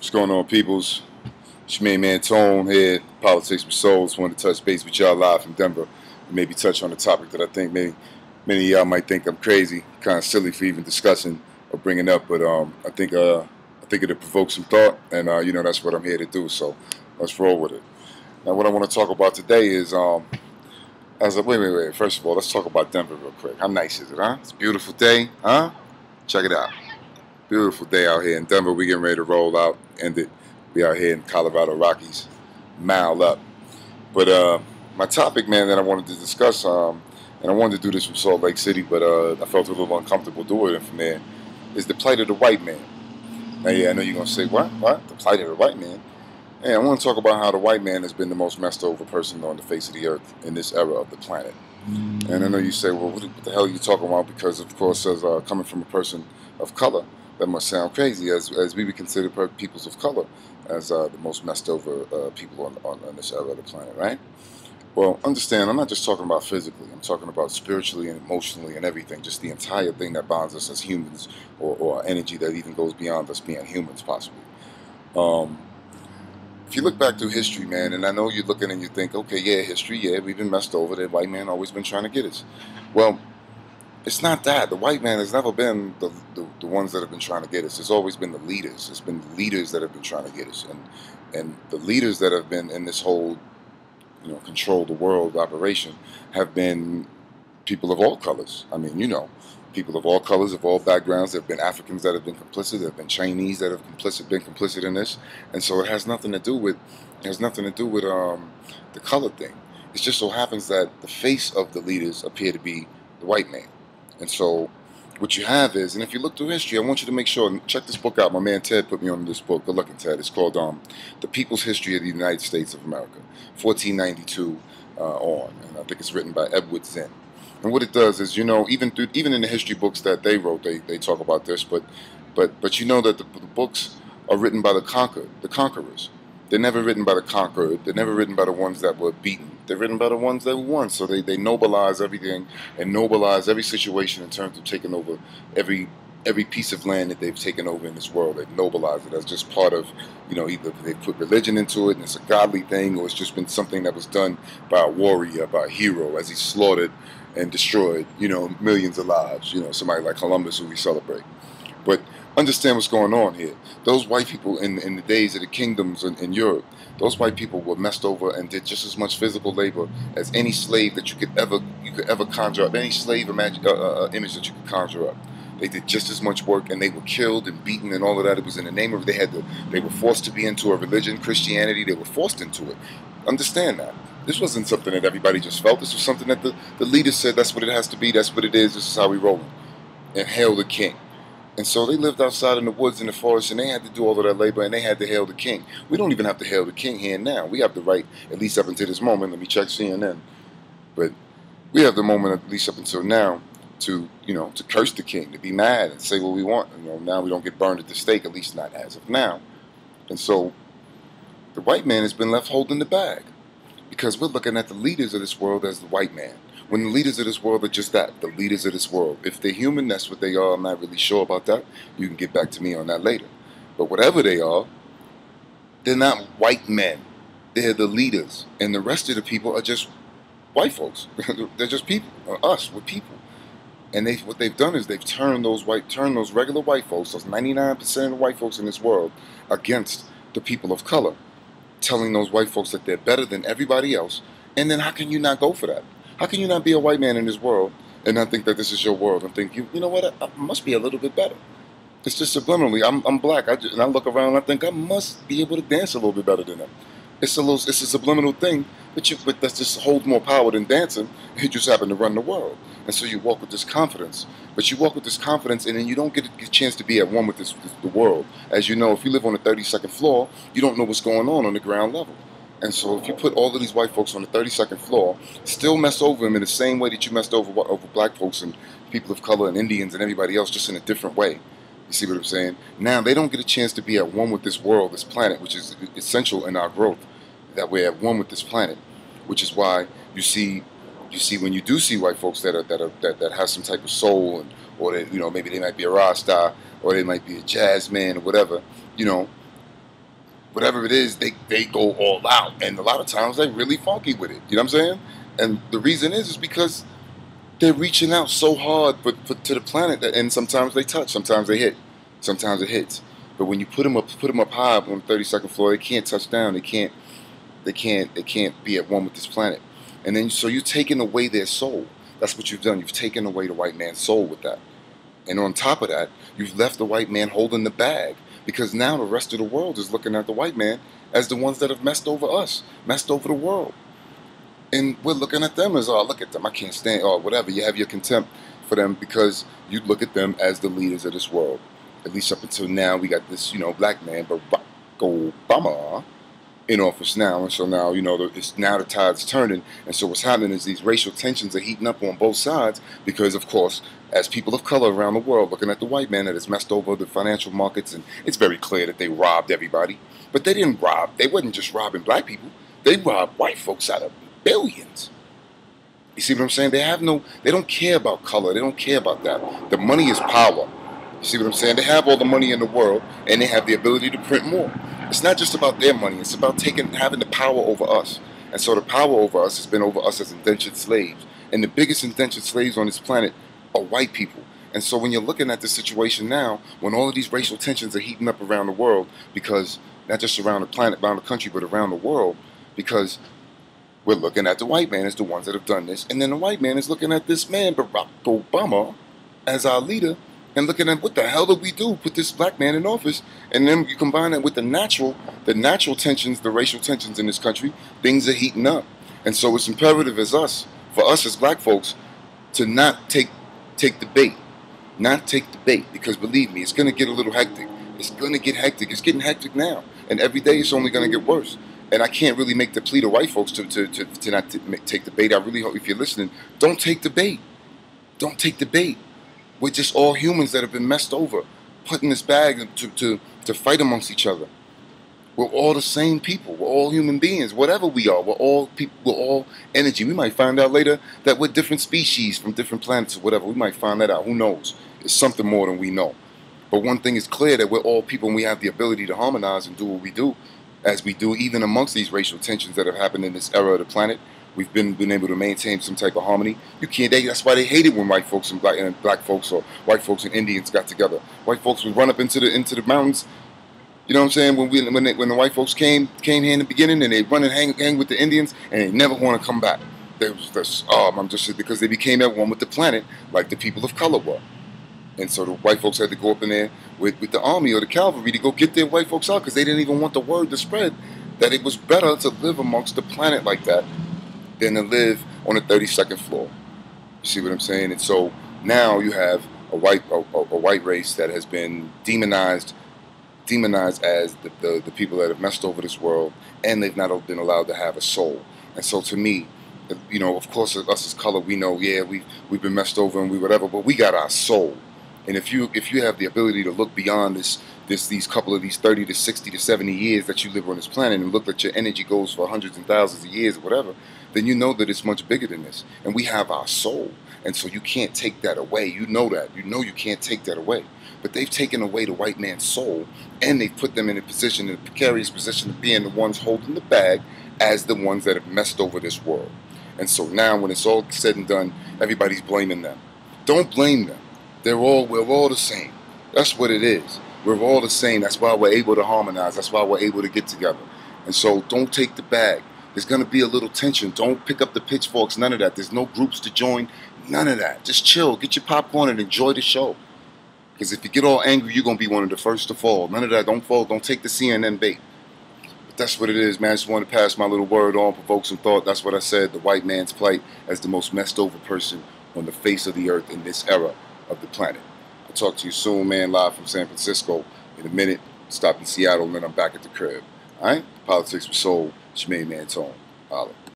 What's going on, peoples? It's your main man Tone here, Politics with Souls. Wanted to touch base with y'all live from Denver and maybe touch on a topic that I think many of y'all might think I'm crazy, kind of silly for even discussing or bringing up, but I think it'll provoke some thought, and that's what I'm here to do. So let's roll with it. Now, what I want to talk about today is wait. First of all, let's talk about Denver real quick. How nice is it, huh? It's a beautiful day, huh? Check it out. Beautiful day out here in Denver. We getting ready to roll out, end it. We out here in Colorado Rockies, mile up. But my topic, man, that I wanted to discuss, and I wanted to do this from Salt Lake City, but I felt a little uncomfortable doing it from there, is the plight of the white man. Now, yeah, I know you're gonna say, what? The plight of the white man? Yeah, I want to talk about how the white man has been the most messed over person on the face of the earth in this era of the planet. And I know you say, well, what the hell are you talking about? Because, of course, as coming from a person of color, that must sound crazy, as we would consider peoples of color as the most messed over people on this era of the planet, right? Well, understand, I'm not just talking about physically. I'm talking about spiritually and emotionally and everything, just the entire thing that bonds us as humans, or energy that even goes beyond us being humans, possibly. If you look back through history, man, and I know you're looking and you think, okay, yeah, history, yeah, we've been messed over. The white man always been trying to get us. Well, it's not that. The white man has never been the ones that have been trying to get us. It's always been the leaders. It's been the leaders that have been trying to get us. And the leaders that have been in this whole, control the world operation have been people of all colors. I mean, people of all colors, of all backgrounds. There have been Africans that have been complicit. There have been Chinese that have been complicit in this. And so it has nothing to do with the color thing. It just so happens that the face of the leaders appear to be the white man. And so what you have is, and if you look through history, I want you to make sure, and check this book out. My man Ted put me on this book. Good looking, Ted. It's called The People's History of the United States of America, 1492 on. And I think it's written by Edward Zinn. And what it does is, even in the history books that they wrote, they talk about this, but you know that the books are written by the conquerors. They're never written by the conquered. They're never written by the ones that were beaten. They're written by the ones that won. So they nobilize everything and nobilize every situation in terms of taking over every piece of land that they've taken over in this world. They've nobilized it as just part of, either they put religion into it and it's a godly thing, or it's just been something that was done by a warrior, by a hero, as he slaughtered and destroyed, millions of lives. Somebody like Columbus, who we celebrate. But understand what's going on here. Those white people in the days of the kingdoms in Europe, those white people were messed over and did just as much physical labor as any slave that you could ever conjure up, any slave image that you could conjure up. They did just as much work, and they were killed and beaten and all of that. It was in the name of they were forced to be into a religion, Christianity. They were forced into it. Understand that. This wasn't something that everybody just felt. This was something that the leaders said, that's what it has to be, that's what it is, this is how we roll. And hail the king. And so they lived outside in the woods, in the forest, and they had to do all of that labor, and they had to hail the king. We don't even have to hail the king here and now. We have the right, at least up until this moment, let me check CNN, but we have the moment, at least up until now, to curse the king, to be mad and say what we want. Now we don't get burned at the stake, at least not as of now. And so the white man has been left holding the bag, because we're looking at the leaders of this world as the white man. When the leaders of this world are just that, the leaders of this world. If they're human, that's what they are. I'm not really sure about that. You can get back to me on that later. But whatever they are, they're not white men. They're the leaders. And the rest of the people are just white folks. They're just people. Us, we're people. And what they've done is they've turned those regular white folks, those 99% of the white folks in this world, against the people of color, telling those white folks that they're better than everybody else. And then how can you not go for that? How can you not be a white man in this world and not think that this is your world and think, you know what, I must be a little bit better? It's just subliminally. I'm black. And I look around and I think I must be able to dance a little bit better than them. It's a subliminal thing, but that just holds more power than dancing. You just happen to run the world. And so you walk with this confidence. But you walk with this confidence, and then you don't get a chance to be at one with the world. As you know, if you live on the 32nd floor, you don't know what's going on the ground level. And so if you put all of these white folks on the 32nd floor, still mess over them in the same way that you messed over black folks and people of color and Indians and everybody else, just in a different way. You see what I'm saying? Now they don't get a chance to be at one with this world, this planet, which is essential in our growth, that we're at one with this planet, which is why you see when you do see white folks that have some type of soul, or maybe they might be a Rasta, or they might be a jazz man or whatever, whatever it is, they go all out. And a lot of times they really funky with it. You know what I'm saying? And the reason is because they're reaching out so hard but to the planet that, and sometimes they touch, sometimes they hit, sometimes it hits. But when you put them up high on the 32nd floor, they can't touch down. They can't be at one with this planet. And then so you're taking away their soul. That's what you've done. You've taken away the white man's soul with that. And on top of that, you've left the white man holding the bag, because now the rest of the world is looking at the white man as the ones that have messed over us, messed over the world. And we're looking at them as, oh, look at them, I can't stand, or whatever. You have your contempt for them because you look at them as the leaders of this world. At least up until now, we got this, black man, Barack Obama, in office now. And so now, it's now the tide's turning. And so what's happening is these racial tensions are heating up on both sides because, of course, as people of color around the world looking at the white man that has messed over the financial markets, and it's very clear that they robbed everybody. But they didn't rob. They wasn't just robbing black people. They robbed white folks out of billions. You see what I'm saying? They don't care about color. They don't care about that. The money is power. You see what I'm saying? They have all the money in the world, and they have the ability to print more. It's not just about their money. It's about having the power over us. And so the power over us has been over us as indentured slaves. And the biggest indentured slaves on this planet are white people. And so when you're looking at the situation now, when all of these racial tensions are heating up around the world, because not just around the planet, around the country, but around the world, because we're looking at the white man as the ones that have done this. And then the white man is looking at this man, Barack Obama, as our leader, and looking at what the hell did we do? Put this black man in office. And then you combine that with the natural tensions, the racial tensions in this country, things are heating up. And so it's imperative for us as black folks, to not take the bait. Not take the bait, because believe me, it's going to get a little hectic. It's going to get hectic. It's getting hectic now. And every day it's only going to get worse. And I can't really make the plea to white folks to not take the bait. I really hope, if you're listening, don't take the bait. Don't take the bait. We're just all humans that have been messed over, put in this bag to fight amongst each other. We're all the same people. We're all human beings. Whatever we are, we're all people. We're all energy. We might find out later that we're different species from different planets or whatever. We might find that out. Who knows? It's something more than we know. But one thing is clear, that we're all people and we have the ability to harmonize and do what we do, as we do even amongst these racial tensions that have happened in this era of the planet. We've been able to maintain some type of harmony. You can't. That's why they hated when white folks and black folks, or white folks and Indians got together. White folks would run up into the mountains. You know what I'm saying? When the white folks came here in the beginning, and they run and hang with the Indians, and they never want to come back. Because they became at one with the planet, like the people of color were. And so the white folks had to go up in there with the army or the cavalry to go get their white folks out, because they didn't even want the word to spread that it was better to live amongst the planet like that than to live on the 32nd floor. You see what I'm saying? And so now you have a white race that has been demonized as the people that have messed over this world, and they've not been allowed to have a soul. And so to me, of course, us as color, we know, yeah, we've been messed over and we whatever, but we got our soul. And if you have the ability to look beyond these couple of 30 to 60 to 70 years that you live on this planet, and look that your energy goes for hundreds and thousands of years or whatever, then you know that it's much bigger than this. And we have our soul. And so you can't take that away. You know that. You know you can't take that away. But they've taken away the white man's soul, and they've put them in a precarious position of being the ones holding the bag, as the ones that have messed over this world. And so now when it's all said and done, everybody's blaming them. Don't blame them. We're all the same. That's what it is. We're all the same. That's why we're able to harmonize. That's why we're able to get together. And so don't take the bag. There's going to be a little tension. Don't pick up the pitchforks. None of that. There's no groups to join. None of that. Just chill. Get your popcorn and enjoy the show. Because if you get all angry, you're going to be one of the first to fall. None of that. Don't fall. Don't take the CNN bait. But that's what it is, man. I just wanted to pass my little word on, provoke some thought. That's what I said. The white man's plight as the most messed over person on the face of the earth in this era of the planet. I'll talk to you soon, man. Live from San Francisco in a minute. Stop in Seattle, and then I'm back at the crib. All right? Politics with Soul. It's your main man, Tone. Holla.